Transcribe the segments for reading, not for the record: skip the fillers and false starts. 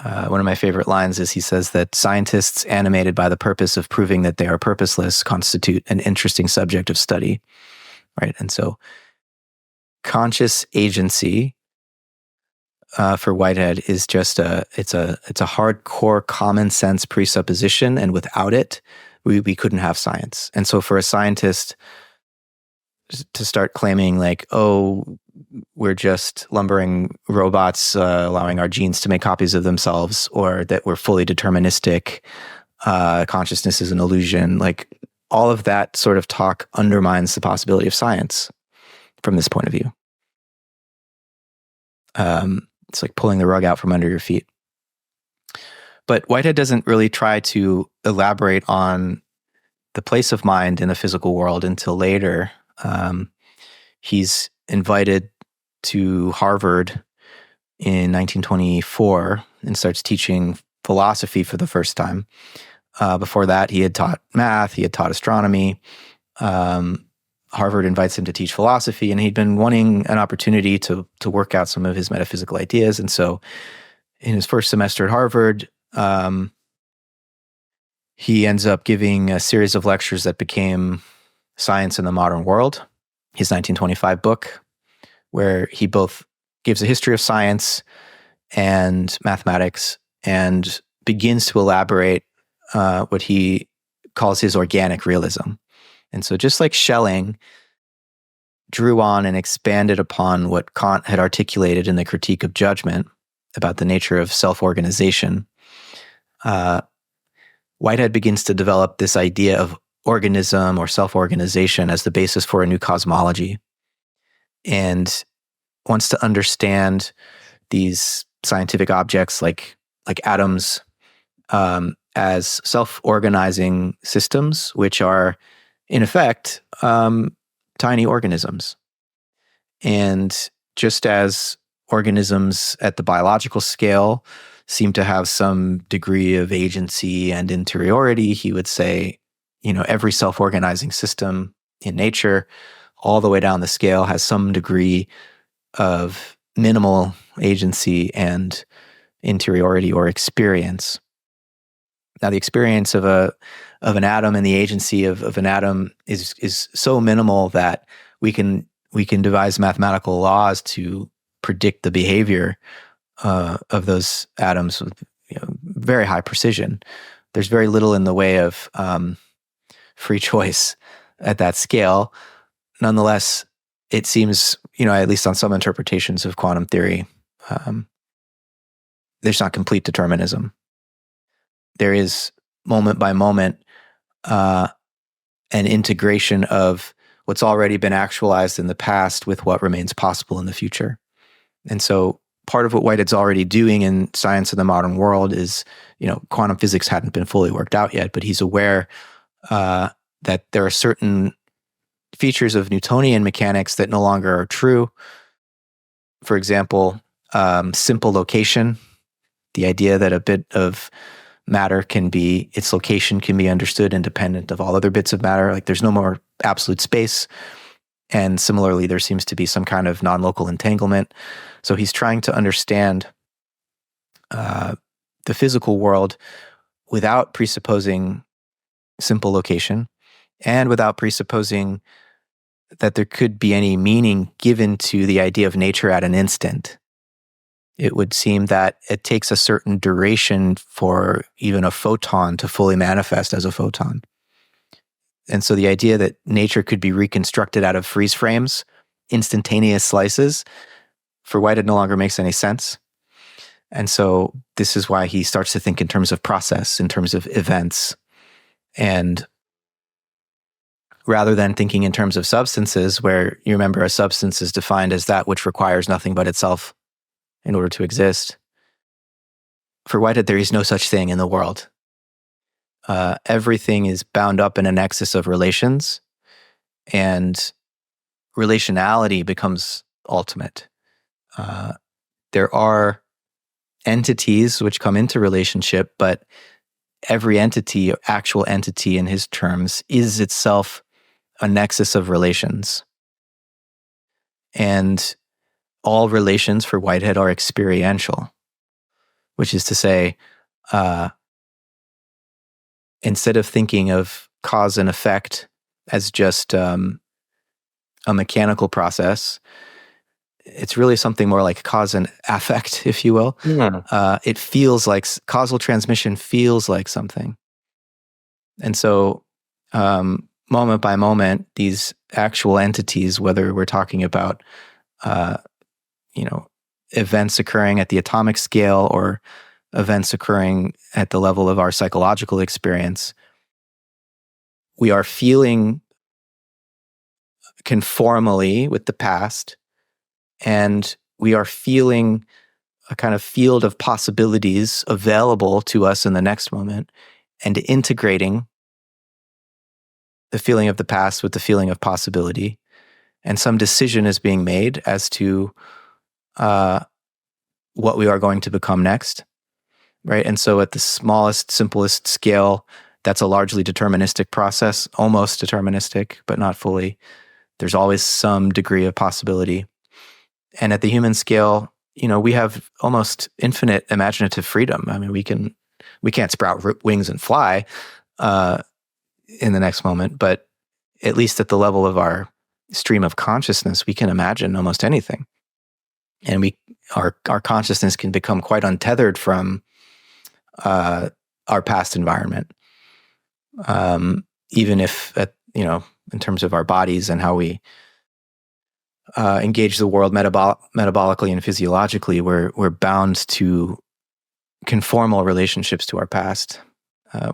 One of my favorite lines is he says that scientists animated by the purpose of proving that they are purposeless constitute an interesting subject of study, right? And so conscious agency for Whitehead is just it's a hardcore common sense presupposition, and without it, we couldn't have science. And so for a scientist to start claiming like, oh, we're just lumbering robots, allowing our genes to make copies of themselves, or that we're fully deterministic, consciousness is an illusion, like all of that sort of talk undermines the possibility of science from this point of view. It's like pulling the rug out from under your feet. But Whitehead doesn't really try to elaborate on the place of mind in the physical world until later. He's invited to Harvard in 1924 and starts teaching philosophy for the first time. Before that, he had taught math, he had taught astronomy. Harvard invites him to teach philosophy, and he'd been wanting an opportunity to work out some of his metaphysical ideas. And so in his first semester at Harvard, he ends up giving a series of lectures that became Science in the Modern World, his 1925 book, where he both gives a history of science and mathematics and begins to elaborate what he calls his organic realism. And so just like Schelling drew on and expanded upon what Kant had articulated in the Critique of Judgment about the nature of self-organization, Whitehead begins to develop this idea of organism or self-organization as the basis for a new cosmology, and wants to understand these scientific objects like atoms as self-organizing systems, which are in effect tiny organisms. And just as organisms at the biological scale seem to have some degree of agency and interiority, he would say, every self-organizing system in nature, all the way down the scale, has some degree of minimal agency and interiority or experience. Now, the experience of an atom and the agency of an atom is so minimal that we can devise mathematical laws to predict the behavior of those atoms with very high precision. There's very little in the way of free choice at that scale. Nonetheless, it seems, at least on some interpretations of quantum theory, there's not complete determinism. There is moment by moment an integration of what's already been actualized in the past with what remains possible in the future. And so part of what Whitehead's already doing in Science in the Modern World is, quantum physics hadn't been fully worked out yet, but he's aware that there are certain features of Newtonian mechanics that no longer are true. For example, simple location, the idea that a bit of matter its location can be understood independent of all other bits of matter. Like there's no more absolute space. And similarly, there seems to be some kind of non-local entanglement. So he's trying to understand the physical world without presupposing simple location and without presupposing that there could be any meaning given to the idea of nature at an instant. It would seem that it takes a certain duration for even a photon to fully manifest as a photon. And so the idea that nature could be reconstructed out of freeze frames, instantaneous slices, for Whitehead no longer makes any sense. And so this is why he starts to think in terms of process, in terms of events. And rather than thinking in terms of substances, where you remember a substance is defined as that which requires nothing but itself in order to exist, for Whitehead, there is no such thing in the world. Everything is bound up in a nexus of relations, and relationality becomes ultimate. There are entities which come into relationship, but every entity, actual entity in his terms, is itself a nexus of relations. And all relations for Whitehead are experiential. which is to say, instead of thinking of cause and effect as just a mechanical process, it's really something more like cause and affect, if you will. Yeah. It feels like causal transmission feels like something. And so moment by moment, these actual entities, whether we're talking about events occurring at the atomic scale or events occurring at the level of our psychological experience, we are feeling conformally with the past, and we are feeling a kind of field of possibilities available to us in the next moment, and integrating the feeling of the past with the feeling of possibility. And some decision is being made as to what we are going to become next, right? And so at the smallest, simplest scale, that's a largely deterministic process, almost deterministic, but not fully. There's always some degree of possibility. And at the human scale, we have almost infinite imaginative freedom. I mean, we can't sprout wings and fly in the next moment, but at least at the level of our stream of consciousness, we can imagine almost anything. And our consciousness can become quite untethered from our past environment, even if in terms of our bodies and how we engage the world metabolically and physiologically, we're bound to conformal relationships to our past.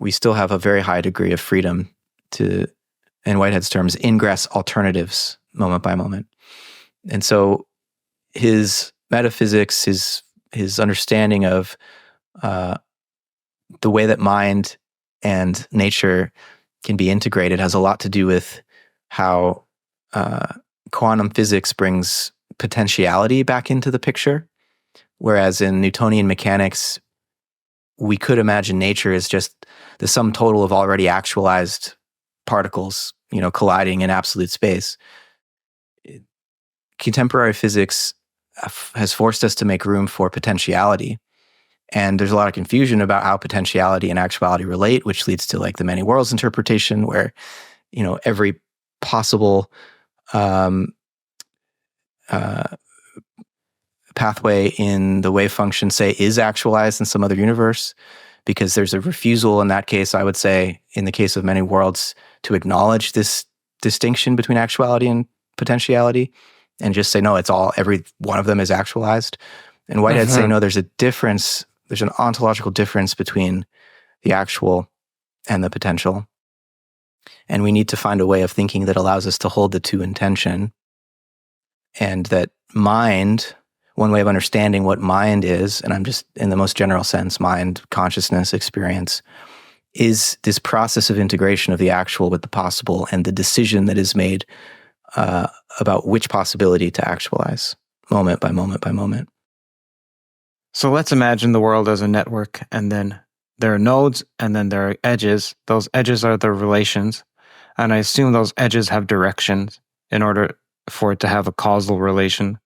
We still have a very high degree of freedom to, in Whitehead's terms, ingress alternatives moment by moment. And so his metaphysics, his understanding of the way that mind and nature can be integrated has a lot to do with how quantum physics brings potentiality back into the picture. Whereas in Newtonian mechanics, we could imagine nature as just the sum total of already actualized particles, colliding in absolute space. Contemporary physics has forced us to make room for potentiality. And there's a lot of confusion about how potentiality and actuality relate, which leads to like the many worlds interpretation, where, every possible pathway in the wave function, say, is actualized in some other universe, because there's a refusal in that case, I would say, in the case of many worlds, to acknowledge this distinction between actuality and potentiality and just say, no, every one of them is actualized. And Whitehead say, no, there's a difference. There's an ontological difference between the actual and the potential. And we need to find a way of thinking that allows us to hold the two in tension. And that mind, one way of understanding what mind is, and I'm just in the most general sense, mind, consciousness, experience, is this process of integration of the actual with the possible and the decision that is made about which possibility to actualize moment by moment by moment. So let's imagine the world as a network, and then there are nodes, and then there are edges. Those edges are the relations, and I assume those edges have directions in order for it to have a causal relation.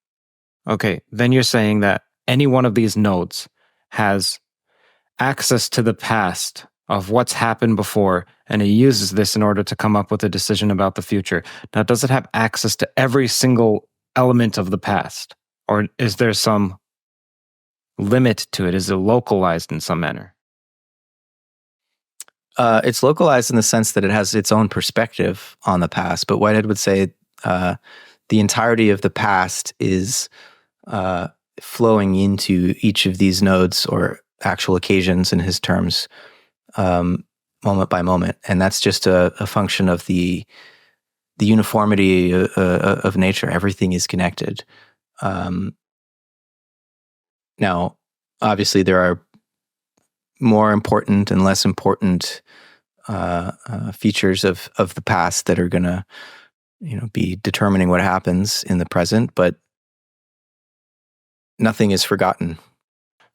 Okay, then you're saying that any one of these nodes has access to the past of what's happened before, and it uses this in order to come up with a decision about the future. Now, does it have access to every single element of the past? Or is there some limit to it? Is it localized in some manner? It's localized in the sense that it has its own perspective on the past, but Whitehead would say the entirety of the past is flowing into each of these nodes or actual occasions in his terms, moment by moment. And that's just a function of the uniformity of nature. Everything is connected. Now, obviously, there are more important and less important features of the past that are going to, be determining what happens in the present, but nothing is forgotten.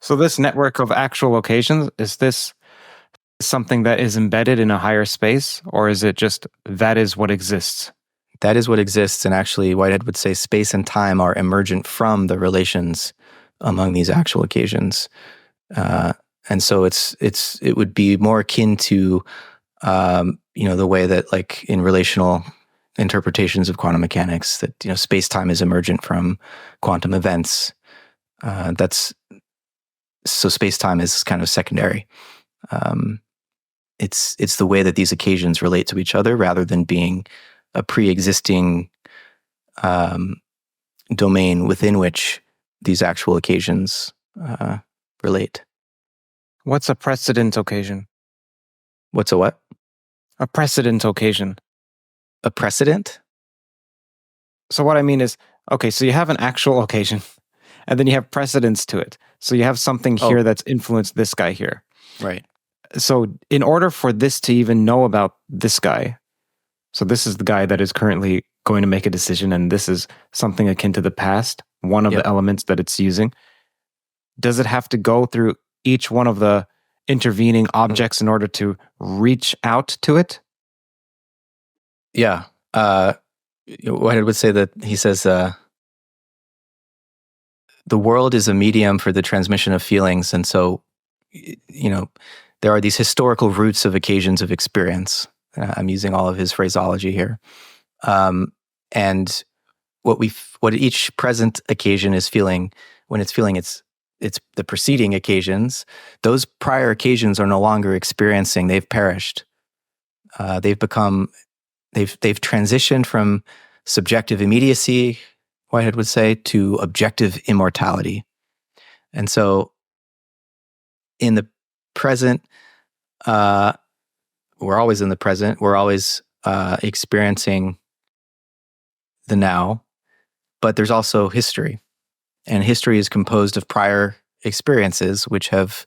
So this network of actual occasions, is this something that is embedded in a higher space, or is it just that is what exists? That is what exists, and actually Whitehead would say space and time are emergent from the relations among these actual occasions. And so it would be more akin to the way that, like, in relational interpretations of quantum mechanics, that space-time is emergent from quantum events. So space-time is kind of secondary. It's the way that these occasions relate to each other rather than being a pre-existing domain within which these actual occasions relate. What's a precedent occasion? What's a what? A precedent occasion. A precedent? So what I mean is, okay, so you have an actual occasion, and then you have precedents to it. So you have something here that's influenced this guy here. Right. So in order for this to even know about this guy, so this is the guy that is currently going to make a decision, and this is something akin to the past, one of the elements that it's using. Does it have to go through each one of the intervening objects in order to reach out to it? Yeah. Whitehead would say that, he says, the world is a medium for the transmission of feelings. And so, there are these historical roots of occasions of experience. I'm using all of his phraseology here. And what each present occasion is feeling, when it's feeling it's the preceding occasions, those prior occasions are no longer experiencing. They've perished. They've transitioned from subjective immediacy, Whitehead would say, to objective immortality. And so in the present, we're always in the present. We're always experiencing the now, but there's also history. And history is composed of prior experiences which have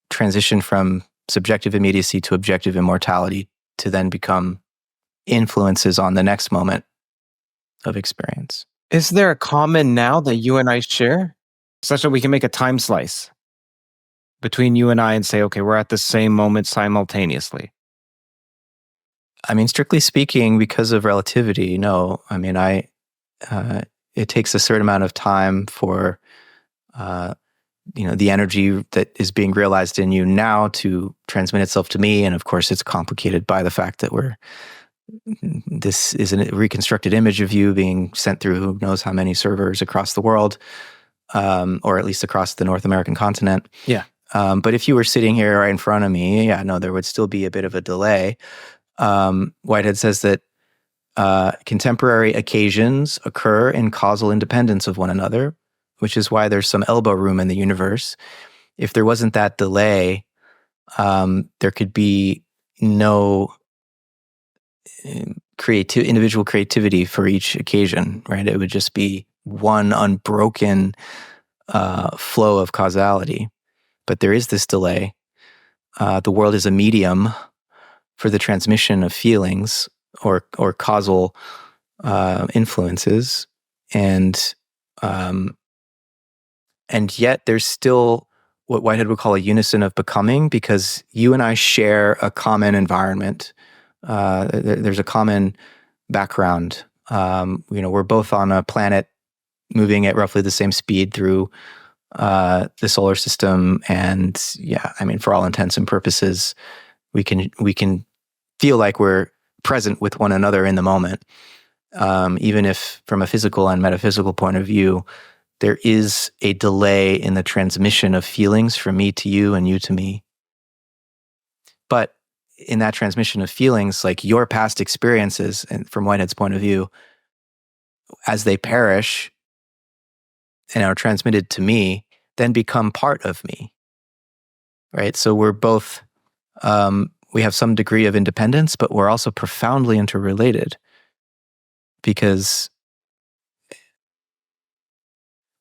transitioned from subjective immediacy to objective immortality to then become influences on the next moment of experience. Is there a common now that you and I share, such that we can make a time slice between you and I and say, okay, we're at the same moment simultaneously? I mean, strictly speaking, because of relativity, no. I mean, it takes a certain amount of time for the energy that is being realized in you now to transmit itself to me. And of course, it's complicated by the fact that this is a reconstructed image of you being sent through who knows how many servers across the world, or at least across the North American continent. Yeah. But if you were sitting here right in front of me, there would still be a bit of a delay. Whitehead says that contemporary occasions occur in causal independence of one another, which is why there's some elbow room in the universe. If there wasn't that delay, there could be no individual creativity for each occasion, right? It would just be one unbroken flow of causality. But there is this delay. The world is a medium for the transmission of feelings or causal influences, and yet there's still what Whitehead would call a unison of becoming, because you and I share a common environment. There's a common background. We're both on a planet moving at roughly the same speed through the solar system, and for all intents and purposes, we can feel like we're present with one another in the moment, even if from a physical and metaphysical point of view, there is a delay in the transmission of feelings from me to you and you to me. But in that transmission of feelings, like your past experiences, and from Whitehead's point of view, as they perish and are transmitted to me, then become part of me, right? So we're both, we have some degree of independence, but we're also profoundly interrelated, because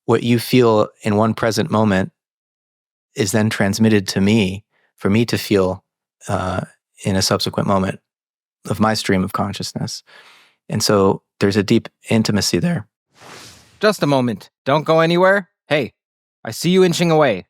what you feel in one present moment is then transmitted to me for me to feel in a subsequent moment of my stream of consciousness. And so there's a deep intimacy there. Just a moment. Don't go anywhere. Hey, I see you inching away.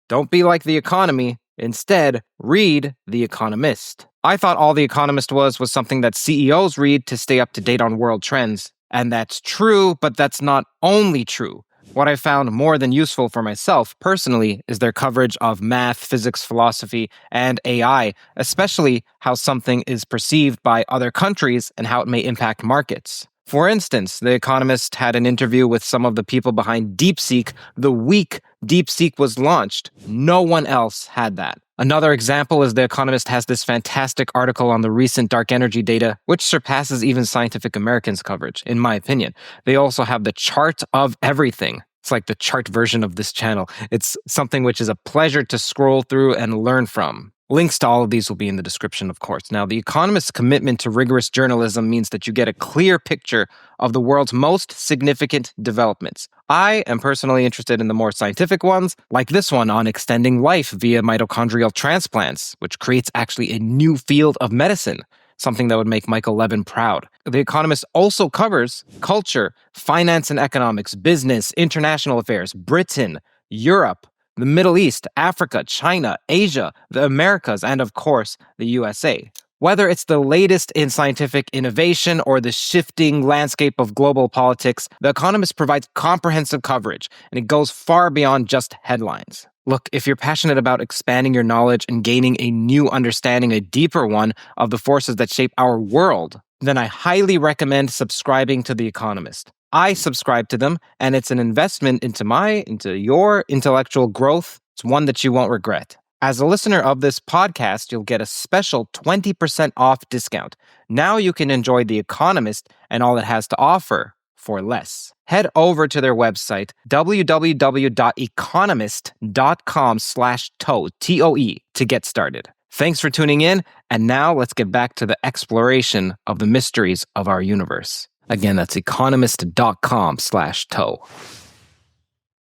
Don't be like The Economy. Instead, read The Economist. I thought all The Economist was something that CEOs read to stay up to date on world trends. And that's true, but that's not only true. What I found more than useful for myself personally is their coverage of math, physics, philosophy, and AI, especially how something is perceived by other countries and how it may impact markets. For instance, The Economist had an interview with some of the people behind DeepSeek the week DeepSeek was launched. No one else had that. Another example is The Economist has this fantastic article on the recent dark energy data, which surpasses even Scientific American's coverage, in my opinion. They also have the chart of everything. It's like the chart version of this channel. It's something which is a pleasure to scroll through and learn from. Links to all of these will be in the description, of course. Now, The Economist's commitment to rigorous journalism means that you get a clear picture of the world's most significant developments. I am personally interested in the more scientific ones, like this one on extending life via mitochondrial transplants, which creates actually a new field of medicine, something that would make Michael Levin proud. The Economist also covers culture, finance and economics, business, international affairs, Britain, Europe, the Middle East, Africa, China, Asia, the Americas, and of course, the USA. Whether it's the latest in scientific innovation or the shifting landscape of global politics, The Economist provides comprehensive coverage, and it goes far beyond just headlines. Look, if you're passionate about expanding your knowledge and gaining a new understanding, a deeper one, of the forces that shape our world, then I highly recommend subscribing to The Economist. I subscribe to them, and it's an investment into your intellectual growth. It's one that you won't regret. As a listener of this podcast, you'll get a special 20% off discount. Now you can enjoy The Economist and all it has to offer for less. Head over to their website, www.economist.com/toe, TOE, to get started. Thanks for tuning in, and now let's get back to the exploration of the mysteries of our universe. Again, that's economist.com/toe.